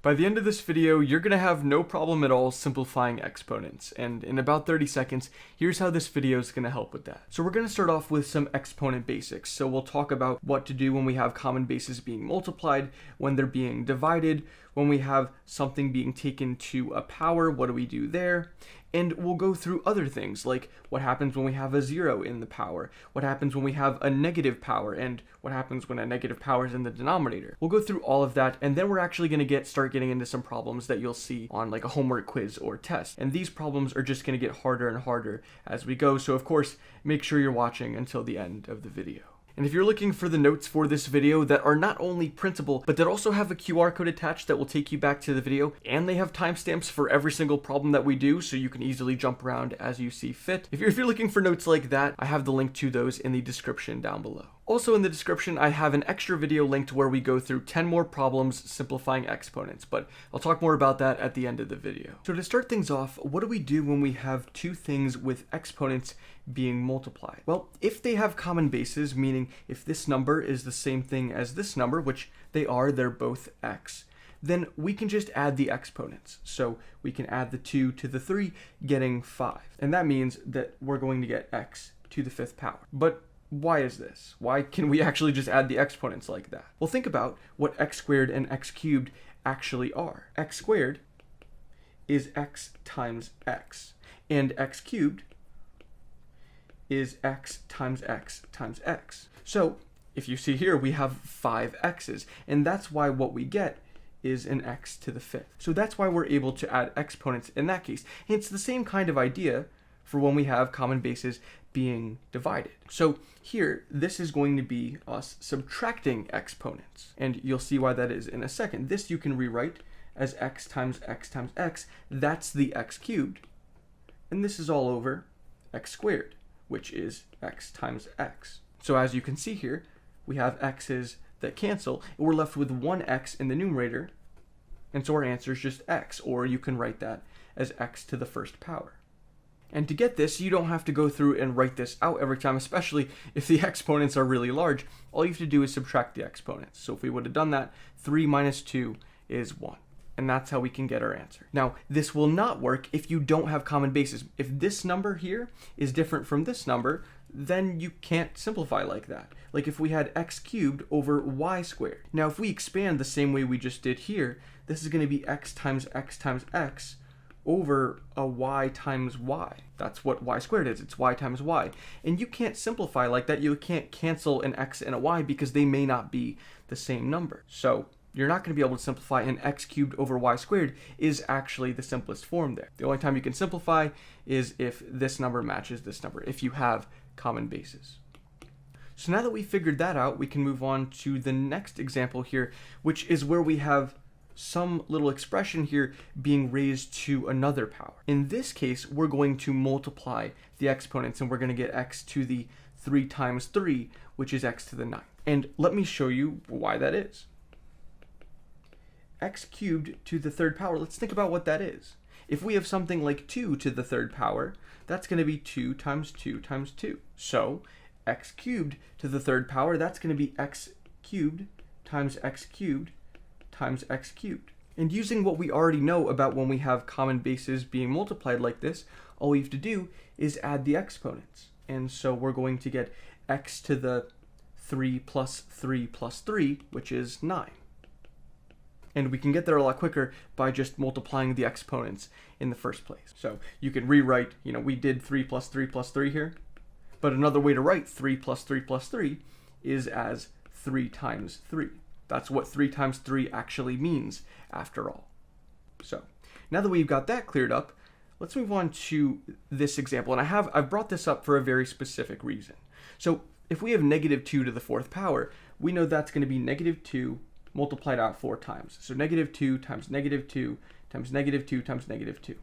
By the end of this video, you're going to have no problem at all simplifying exponents, and in about 30 seconds, here's how this video is going to help with that. So we're going to start off with some exponent basics. So we'll talk about what to do when we have common bases being multiplied, when they're being divided, when we have something being taken to a power, what do we do there? And we'll go through other things like what happens when we have a 0 in the power, what happens when we have a negative power, and what happens when a negative power is in the denominator. We'll go through all of that, and then we're actually going to start getting into some problems that you'll see on like a homework quiz or test. And these problems are just going to get harder and harder as we go. So of course, make sure you're watching until the end of the video. And if you're looking for the notes for this video that are not only printable, but that also have a QR code attached that will take you back to the video, and they have timestamps for every single problem that we do, so you can easily jump around as you see fit. If you're looking for notes like that, I have the link to those in the description down below. Also in the description, I have an extra video linked where we go through 10 more problems simplifying exponents, but I'll talk more about that at the end of the video. So to start things off, what do we do when we have two things with exponents being multiplied? Well, if they have common bases, meaning if this number is the same thing as this number, which they are, they're both x, then we can just add the exponents. So we can add the 2 to the 3, getting 5. And that means that we're going to get x to the 5th power. But why is this? Why can we actually just add the exponents like that? Well, think about what x squared and x cubed actually are. X squared is x times x, and x cubed is x times x times x. So if you see here, we have 5 x's, and that's why what we get is an x to the 5th. So that's why we're able to add exponents in that case. And it's the same kind of idea for when we have common bases being divided. So here, this is going to be us subtracting exponents, and you'll see why that is in a second. This you can rewrite as x times x times x. That's the x cubed, and this is all over x squared, which is x times x. So as you can see here, we have x's that cancel, and we're left with one x in the numerator, and so our answer is just x, or you can write that as x to the 1st power. And to get this, you don't have to go through and write this out every time, especially if the exponents are really large. All you have to do is subtract the exponents. So if we would have done that, 3 minus 2 is 1. And that's how we can get our answer. Now, this will not work if you don't have common bases. If this number here is different from this number, then you can't simplify like that. Like if we had x cubed over y squared. Now, if we expand the same way we just did here, this is going to be x times x times x over a y times y. That's what y squared is. It's y times y. And you can't simplify like that. You can't cancel an x and a y because they may not be the same number. So you're not going to be able to simplify, and x cubed over y squared is actually the simplest form there. The only time you can simplify is if this number matches this number, if you have common bases. So now that we figured that out, we can move on to the next example here, which is where we have some little expression here being raised to another power. In this case, we're going to multiply the exponents, and we're going to get x to the 3 times 3, which is x to the 9. And let me show you why that is. X cubed to the 3rd power, let's think about what that is. If we have something like 2 to the 3rd power, that's going to be 2 times 2 times 2. So x cubed to the 3rd power, that's going to be x cubed times x cubed times x cubed. And using what we already know about when we have common bases being multiplied like this, all we have to do is add the exponents. And so we're going to get x to the 3 plus 3 plus 3, which is 9. And we can get there a lot quicker by just multiplying the exponents in the first place. So you can rewrite, we did 3 plus 3 plus 3 here, but another way to write 3 plus 3 plus 3 is as 3 times 3. That's what 3 times 3 actually means after all. So now that we've got that cleared up, let's move on to this example. And I've brought this up for a very specific reason. So if we have negative 2 to the 4th power, we know that's going to be negative 2 multiplied out 4 times. So negative 2 times negative 2 times negative 2 times negative 2.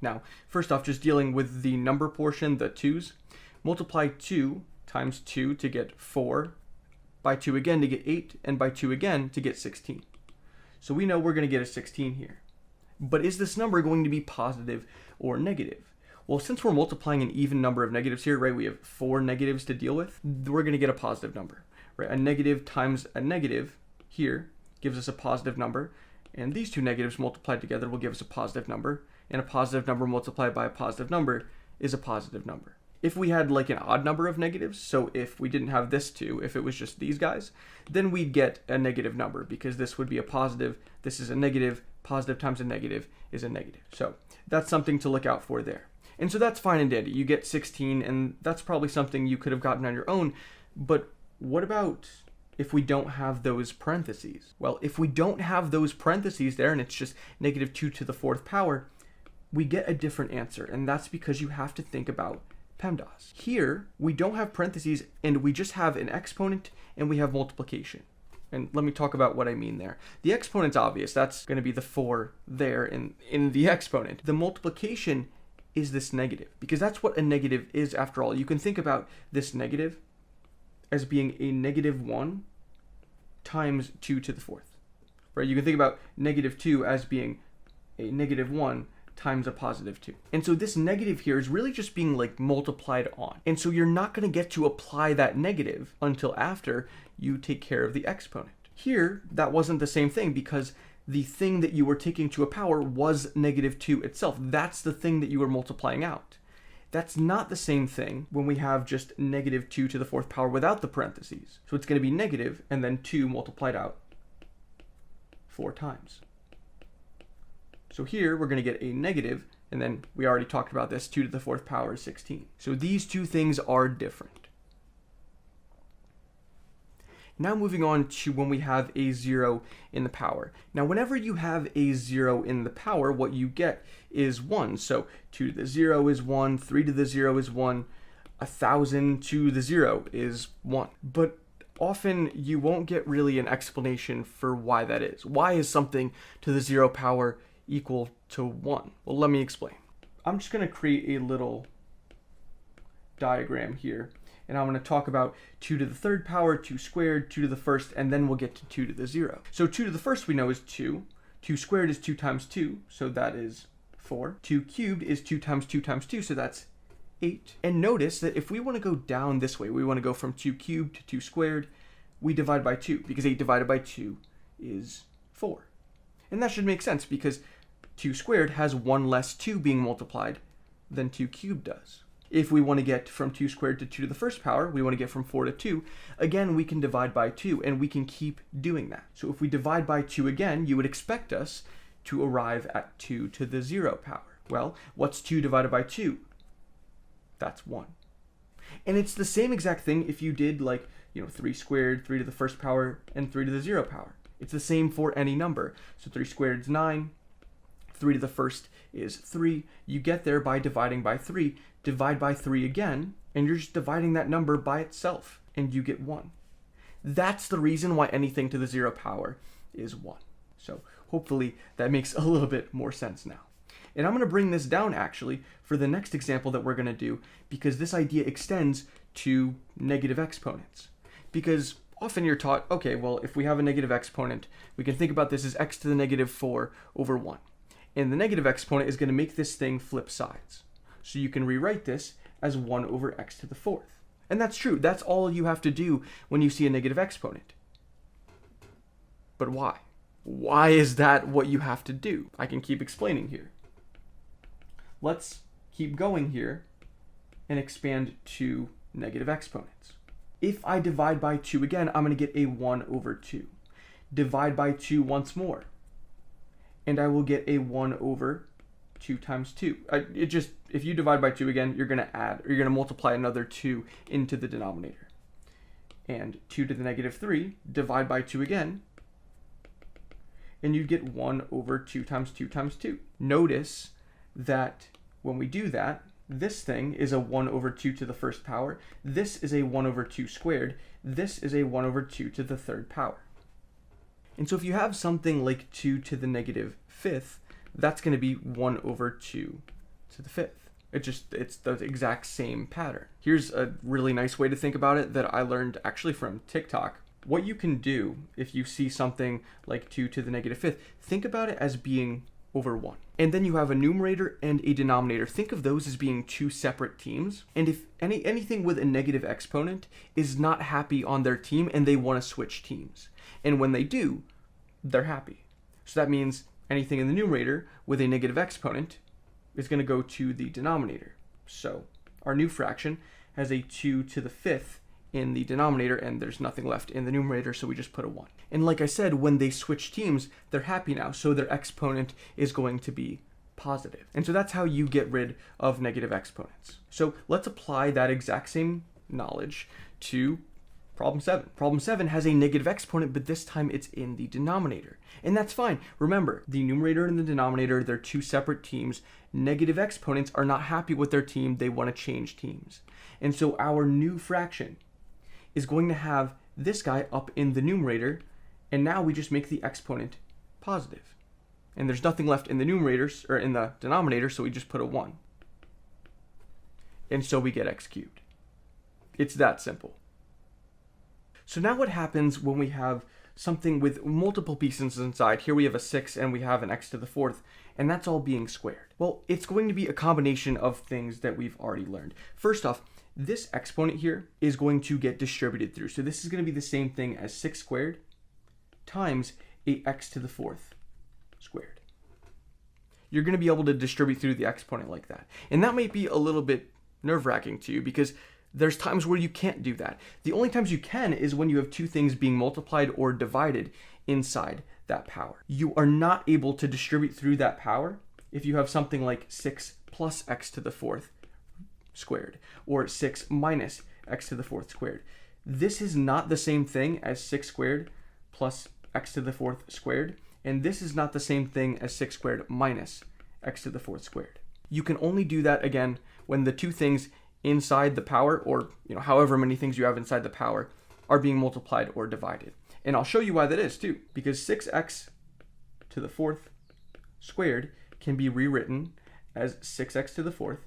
Now, first off, just dealing with the number portion, the 2's, multiply 2 times 2 to get 4, by 2 again to get 8, and by 2 again to get 16. So we know we're going to get a 16 here. But is this number going to be positive or negative? Well, since we're multiplying an even number of negatives here, right, we have 4 negatives to deal with, we're going to get a positive number. Right? A negative times a negative here gives us a positive number, and these two negatives multiplied together will give us a positive number, and a positive number multiplied by a positive number is a positive number. If we had like an odd number of negatives, so if we didn't have this two, if it was just these guys, then we'd get a negative number because this would be a positive, this is a negative, positive times a negative is a negative. So that's something to look out for there. And so that's fine and dandy. You get 16, and that's probably something you could have gotten on your own. But what about if we don't have those parentheses? Well, if we don't have those parentheses there and it's just negative 2 to the 4th power, we get a different answer. And that's because you have to think about PEMDAS. Here, we don't have parentheses, and we just have an exponent and we have multiplication. And let me talk about what I mean there. The exponent's obvious. That's going to be the 4 there in the exponent. The multiplication is this negative, because that's what a negative is after all. You can think about this negative as being a negative 1 times 2 to the 4th. Right? You can think about negative 2 as being a negative 1 times a positive 2. And so this negative here is really just being like multiplied on. And so you're not going to get to apply that negative until after you take care of the exponent. Here, that wasn't the same thing because the thing that you were taking to a power was negative 2 itself. That's the thing that you were multiplying out. That's not the same thing when we have just negative 2 to the 4th power without the parentheses. So it's going to be negative and then 2 multiplied out 4 times. So here we're going to get a negative, and then we already talked about this, 2 to the 4th power is 16. So these two things are different. Now moving on to when we have a 0 in the power. Now whenever you have a 0 in the power, what you get is 1. So 2 to the 0 is 1, 3 to the 0 is 1, 1,000 to the 0 is 1. But often you won't get really an explanation for why that is. Why is something to the 0 power equal to 1? Well, let me explain. I'm just going to create a little diagram here, and I'm going to talk about 2 to the 3rd power, 2 squared, 2 to the 1st, and then we'll get to 2 to the 0. So 2 to the 1st we know is 2. 2 squared is 2 times 2, so that is 4. 2 cubed is 2 times 2 times 2, so that's 8. And notice that if we want to go down this way, we want to go from 2 cubed to 2 squared, we divide by 2, because 8 divided by 2 is 4. And that should make sense because 2 squared has 1 less 2 being multiplied than 2 cubed does. If we want to get from 2 squared to 2 to the 1st power, we want to get from 4 to 2, again, we can divide by 2, and we can keep doing that. So if we divide by 2 again, you would expect us to arrive at 2 to the 0 power. Well, what's 2 divided by 2? That's 1. And it's the same exact thing if you did 3 squared, 3 to the 1st power, and 3 to the 0 power. It's the same for any number. So 3 squared is 9, 3 to the 1st is 3. You get there by dividing by 3. Divide by 3 again, and you're just dividing that number by itself, and you get 1. That's the reason why anything to the 0 power is 1. So hopefully that makes a little bit more sense now. And I'm going to bring this down actually for the next example that we're going to do, because this idea extends to negative exponents. Because often you're taught, okay, well, if we have a negative exponent, we can think about this as x to the negative 4 over 1. And the negative exponent is going to make this thing flip sides. So you can rewrite this as 1 over x to the 4th. And that's true. That's all you have to do when you see a negative exponent. But why? Why is that what you have to do? I can keep explaining here. Let's keep going here and expand to negative exponents. If I divide by 2 again, I'm going to get a 1 over 2. Divide by 2 once more, and I will get a 1 over 2 times 2. If you divide by 2 again, you're going to add, or you're going to multiply another 2 into the denominator. And 2 to the negative 3, divide by 2 again, and you'd get 1 over 2 times 2 times 2. Notice that when we do that, this thing is a 1 over 2 to the 1st power. This is a 1 over 2 squared. This is a 1 over 2 to the 3rd power. And so if you have something like 2 to the negative 5th, that's going to be 1 over 2 to the 5th. It's the exact same pattern. Here's a really nice way to think about it that I learned actually from Tik Tok. What you can do if you see something like 2 to the negative 5th, think about it as being over 1. And then you have a numerator and a denominator. Think of those as being two separate teams. And if anything with a negative exponent is not happy on their team and they want to switch teams. And when they do, they're happy. So that means anything in the numerator with a negative exponent is going to go to the denominator. So our new fraction has a 2 to the 5th in the denominator, and there's nothing left in the numerator, so we just put a 1. And like I said, when they switch teams, they're happy now, so their exponent is going to be positive. And so that's how you get rid of negative exponents. So let's apply that exact same knowledge to problem 7. Problem 7 has a negative exponent, but this time it's in the denominator. And that's fine. Remember, the numerator and the denominator, they're two separate teams. Negative exponents are not happy with their team. They want to change teams. And so our new fraction is going to have this guy up in the numerator, and now we just make the exponent positive. And there's nothing left in the numerators or in the denominator, so we just put a 1. And so we get x cubed. It's that simple. So now what happens when we have something with multiple pieces inside? Here we have a 6 and we have an x to the 4th, and that's all being squared. Well, it's going to be a combination of things that we've already learned. First off, this exponent here is going to get distributed through. So this is going to be the same thing as 6 squared times a x to the 4th squared. You're going to be able to distribute through the exponent like that. And that might be a little bit nerve-wracking to you because there's times where you can't do that. The only times you can is when you have two things being multiplied or divided inside that power. You are not able to distribute through that power if you have something like 6 plus x to the 4th squared or 6 minus x to the 4th squared. This is not the same thing as 6 squared plus x to the 4th squared, and this is not the same thing as 6 squared minus x to the 4th squared. You can only do that again when the two things inside the power, or however many things you have inside the power, are being multiplied or divided. And I'll show you why that is too, because 6x to the 4th squared can be rewritten as 6x to the 4th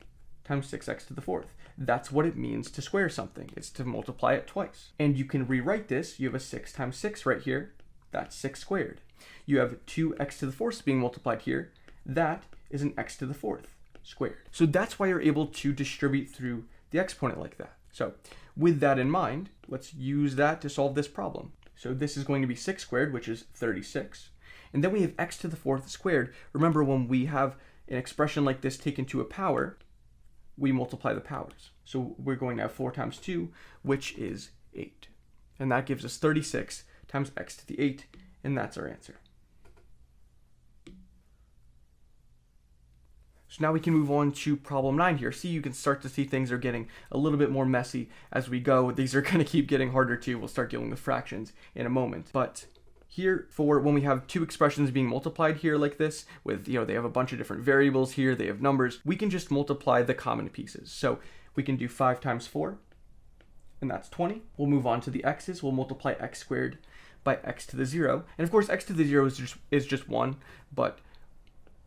times 6x to the 4th. That's what it means to square something. It's to multiply it twice. And you can rewrite this. You have a 6 times 6 right here. That's 6 squared. You have 2x to the 4th being multiplied here. That is an x to the 4th squared. So that's why you're able to distribute through the exponent like that. So with that in mind, let's use that to solve this problem. So this is going to be 6 squared, which is 36. And then we have x to the 4th squared. Remember, when we have an expression like this taken to a power, we multiply the powers. So we're going to have 4 times 2, which is 8. And that gives us 36 times x to the 8, and that's our answer. So now we can move on to problem 9 here. See, you can start to see things are getting a little bit more messy as we go. These are going to keep getting harder too. We'll start dealing with fractions in a moment. But here, for when we have two expressions being multiplied here like this, with, they have a bunch of different variables here, they have numbers, we can just multiply the common pieces. So we can do 5 times 4, and that's 20. We'll move on to the x's. We'll multiply x squared by x to the 0. And of course, x to the 0 is just 1, but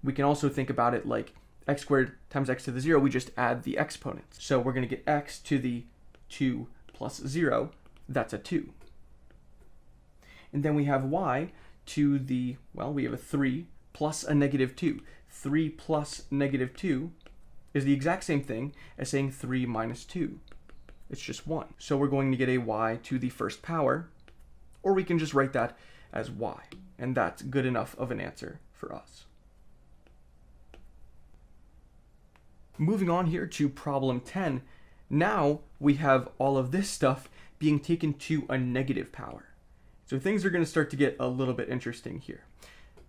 we can also think about it like x squared times x to the 0, we just add the exponents. So we're going to get x to the 2 plus 0, that's a 2. And then we have y to the, we have a 3 plus a negative 2. 3 plus negative 2 is the exact same thing as saying 3 minus 2. It's just 1. So we're going to get a y to the first power, or we can just write that as y. And that's good enough of an answer for us. Moving on here to problem 10, now we have all of this stuff being taken to a negative power. So things are going to start to get a little bit interesting here.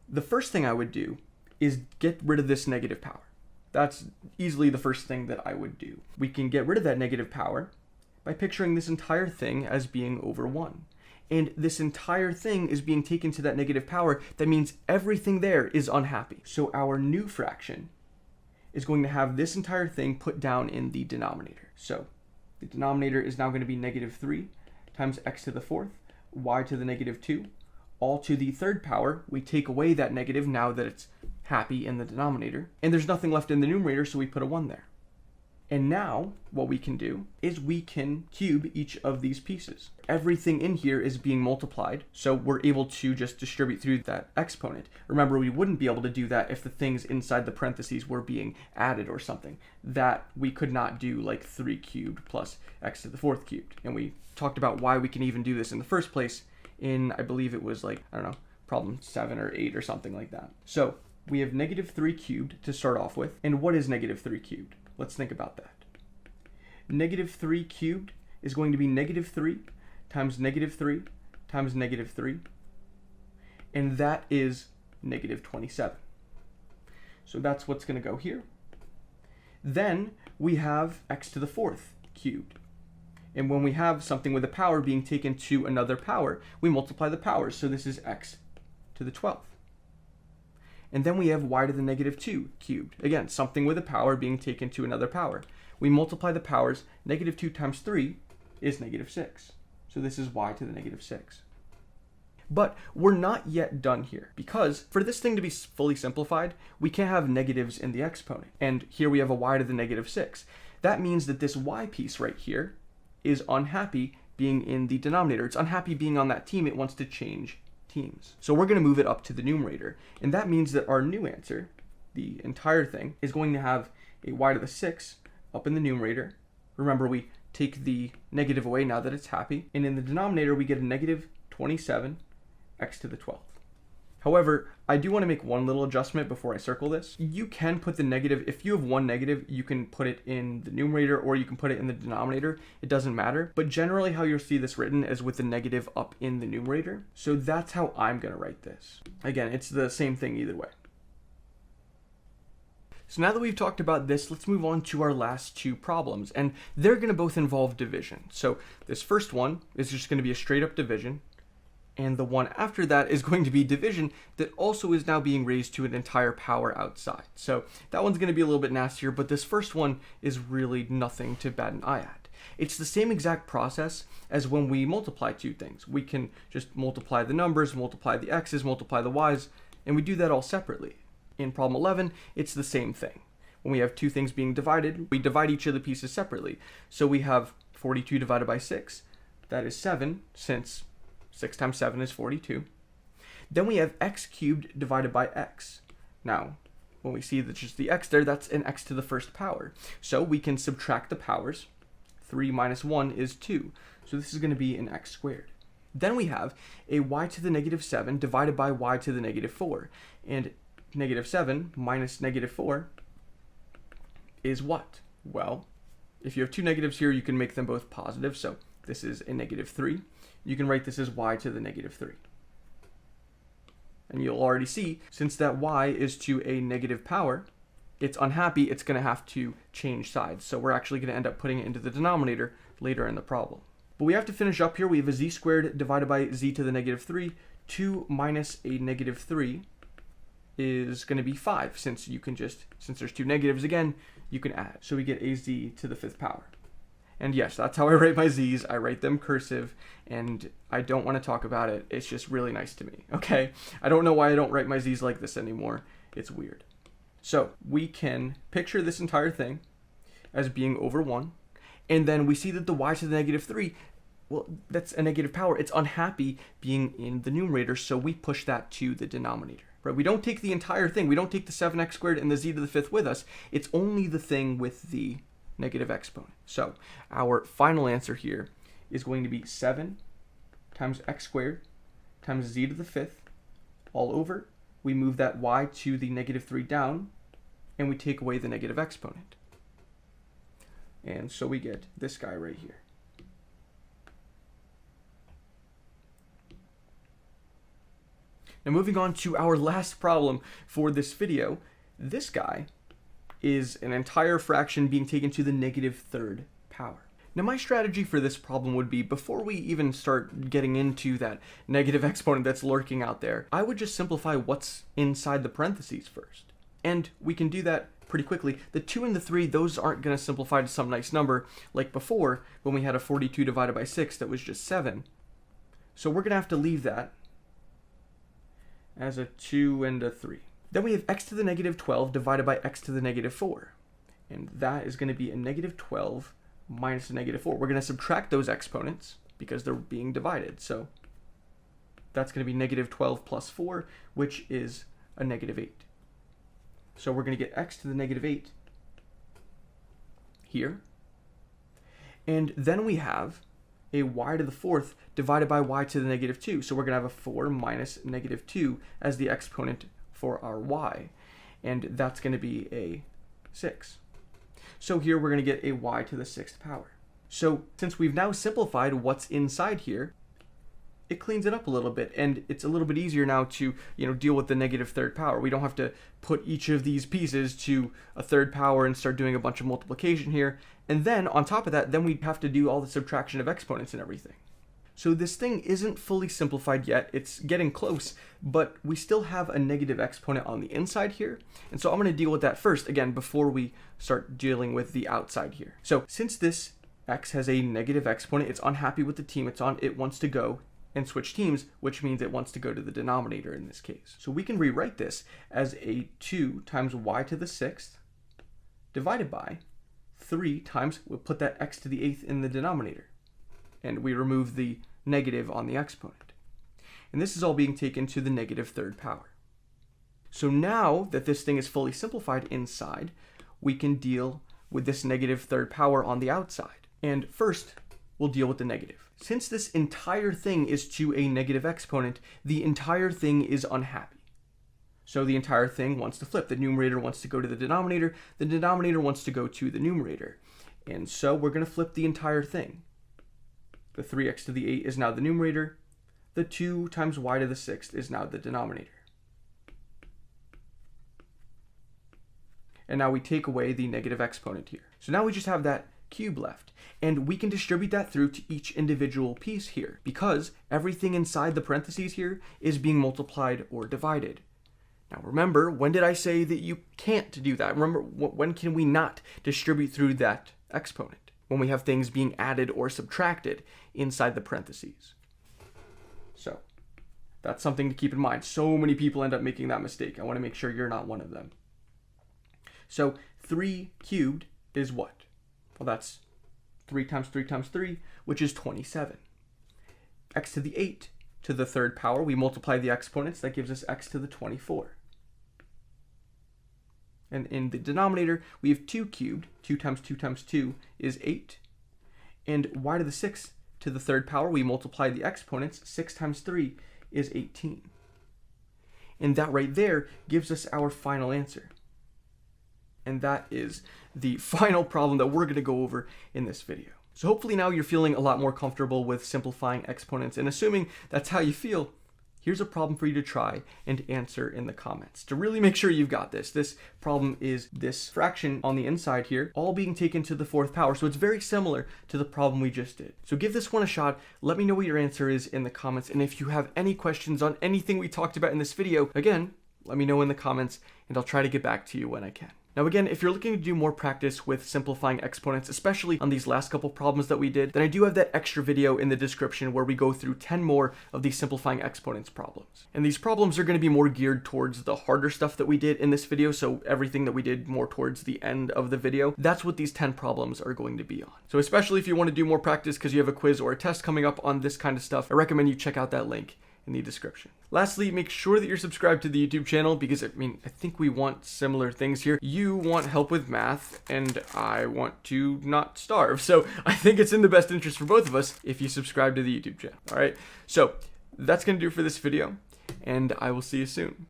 The first thing I would do is get rid of this negative power. That's easily the first thing that I would do. We can get rid of that negative power by picturing this entire thing as being over 1. And this entire thing is being taken to that negative power. That means everything there is unhappy. So our new fraction is going to have this entire thing put down in the denominator. So the denominator is now going to be negative 3 times x to the 4th, y to the negative 2, all to the third power. We take away that negative now that it's happy in the denominator, and there's nothing left in the numerator, so we put a 1 there. And now what we can do is we can cube each of these pieces. Everything in here is being multiplied, so we're able to just distribute through that exponent. Remember, we wouldn't be able to do that if the things inside the parentheses were being added or something. That we could not do, like 3 cubed plus x to the 4th cubed. And we talked about why we can even do this in the first place in, I believe it was problem 7 or 8 or something like that. So we have negative 3 cubed to start off with. And what is negative 3 cubed? Let's think about that. Negative 3 cubed is going to be negative 3 times negative 3 times negative 3. And that is negative 27. So that's what's going to go here. Then we have x to the 4th cubed. And when we have something with a power being taken to another power, we multiply the powers. So this is x to the 12th. And then we have y to the negative 2 cubed. Again, something with a power being taken to another power. We multiply the powers. Negative 2 times 3 is negative 6. So this is y to the negative 6. But we're not yet done here, because for this thing to be fully simplified, we can't have negatives in the exponent. And here we have a y to the negative 6. That means that this y piece right here is unhappy being in the denominator. It's unhappy being on that team. It wants to change teams. So we're going to move it up to the numerator. And that means that our new answer, the entire thing, is going to have a y to the 6 up in the numerator. Remember, we take the negative away now that it's happy. And in the denominator, we get a negative 27 x to the 12th. However, I do want to make one little adjustment before I circle this. You can put the negative, if you have one negative, you can put it in the numerator or you can put it in the denominator. It doesn't matter. But generally how you'll see this written is with the negative up in the numerator. So that's how I'm going to write this. Again, it's the same thing either way. So now that we've talked about this, let's move on to our last two problems. And they're going to both involve division. So this first one is just going to be a straight up division. And the one after that is going to be division that also is now being raised to an entire power outside. So that one's going to be a little bit nastier, but this first one is really nothing to bat an eye at. It's the same exact process as when we multiply two things. We can just multiply the numbers, multiply the x's, multiply the y's, and we do that all separately. In problem 11, it's the same thing. When we have two things being divided, we divide each of the pieces separately. So we have 42 divided by 6. That is 7, since 6 times 7 is 42. Then we have x cubed divided by x. Now, when we see that just the x there, that's an x to the first power. So we can subtract the powers. 3 minus 1 is 2. So this is going to be an x squared. Then we have a y to the negative 7 divided by y to the negative 4. And negative 7 minus negative 4 is what? Well, if you have two negatives here, you can make them both positive. So this is a negative 3. You can write this as y to the negative 3. And you'll already see, since that y is to a negative power, it's unhappy, it's going to have to change sides. So we're actually going to end up putting it into the denominator later in the problem. But we have to finish up here. We have a z squared divided by z to the negative 3. 2 minus a negative 3 is going to be 5. Since there's two negatives again, you can add. So we get a z to the 5th power. And yes, that's how I write my z's. I write them cursive, and I don't want to talk about it. It's just really nice to me, okay? I don't know why I don't write my z's like this anymore. It's weird. So we can picture this entire thing as being over 1, and then we see that the y to the negative 3, well, that's a negative power. It's unhappy being in the numerator, so we push that to the denominator. Right? We don't take the entire thing. We don't take the 7x squared and the z to the 5th with us. It's only the thing with the negative exponent. So our final answer here is going to be 7 times x squared times z to the 5th all over. We move that y to the negative 3 down, and we take away the negative exponent. And so we get this guy right here. Now moving on to our last problem for this video, this guy is an entire fraction being taken to the negative 3rd power. Now my strategy for this problem would be, before we even start getting into that negative exponent that's lurking out there, I would just simplify what's inside the parentheses first. And we can do that pretty quickly. The 2 and the 3, those aren't going to simplify to some nice number like before when we had a 42 divided by 6 that was just 7. So we're going to have to leave that as a 2 and a 3. Then we have x to the negative 12 divided by x to the negative 4. And that is going to be a negative 12 minus a negative 4. We're going to subtract those exponents because they're being divided. So that's going to be negative 12 plus 4, which is a negative 8. So we're going to get x to the negative 8 here. And then we have a y to the fourth divided by y to the negative 2. So we're going to have a 4 minus negative 2 as the exponent for our y. And that's going to be a 6. So here we're going to get a y to the 6th power. So since we've now simplified what's inside here, it cleans it up a little bit, and it's a little bit easier now to deal with the negative third power. We don't have to put each of these pieces to a third power and start doing a bunch of multiplication here. And then on top of that, then we have to do all the subtraction of exponents and everything. So this thing isn't fully simplified yet. It's getting close, but we still have a negative exponent on the inside here. And so I'm going to deal with that first, again, before we start dealing with the outside here. So since this x has a negative exponent, it's unhappy with the team it's on, it wants to go and switch teams, which means it wants to go to the denominator in this case. So we can rewrite this as a 2 times y to the 6th divided by 3 times, we'll put that x to the 8th in the denominator, and we remove the negative on the exponent. And this is all being taken to the negative third power. So now that this thing is fully simplified inside, we can deal with this negative third power on the outside. And first, we'll deal with the negative. Since this entire thing is to a negative exponent, the entire thing is unhappy. So the entire thing wants to flip. The numerator wants to go to the denominator wants to go to the numerator. And so we're going to flip the entire thing. The 3x to the 8 is now the numerator. The 2 times y to the 6th is now the denominator. And now we take away the negative exponent here. So now we just have that cube left, and we can distribute that through to each individual piece here because everything inside the parentheses here is being multiplied or divided. Now remember, when did I say that you can't do that? Remember, when can we not distribute through that exponent? When we have things being added or subtracted inside the parentheses. So that's something to keep in mind. So many people end up making that mistake. I want to make sure you're not one of them. So 3 cubed is what? Well, that's 3 times 3 times 3, which is 27. X to the 8 to the third power, we multiply the exponents, that gives us x to the 24. And in the denominator, we have 2 cubed, 2 times 2 times 2 is 8. And y to the 6th to the third power, we multiply the exponents, 6 times 3 is 18. And that right there gives us our final answer. And that is the final problem that we're going to go over in this video. So hopefully now you're feeling a lot more comfortable with simplifying exponents, and assuming that's how you feel, here's a problem for you to try and answer in the comments to really make sure you've got this. This problem is this fraction on the inside here, all being taken to the 4th power, so it's very similar to the problem we just did. So give this one a shot, let me know what your answer is in the comments, and if you have any questions on anything we talked about in this video, again, let me know in the comments, and I'll try to get back to you when I can. Now again, if you're looking to do more practice with simplifying exponents, especially on these last couple problems that we did, then I do have that extra video in the description where we go through 10 more of these simplifying exponents problems. And these problems are going to be more geared towards the harder stuff that we did in this video, so everything that we did more towards the end of the video, that's what these 10 problems are going to be on. So especially if you want to do more practice because you have a quiz or a test coming up on this kind of stuff, I recommend you check out that link in the description. Lastly, make sure that you're subscribed to the YouTube channel because I think we want similar things here. You want help with math and I want to not starve. So I think it's in the best interest for both of us if you subscribe to the YouTube channel. All right. So that's going to do it for this video and I will see you soon.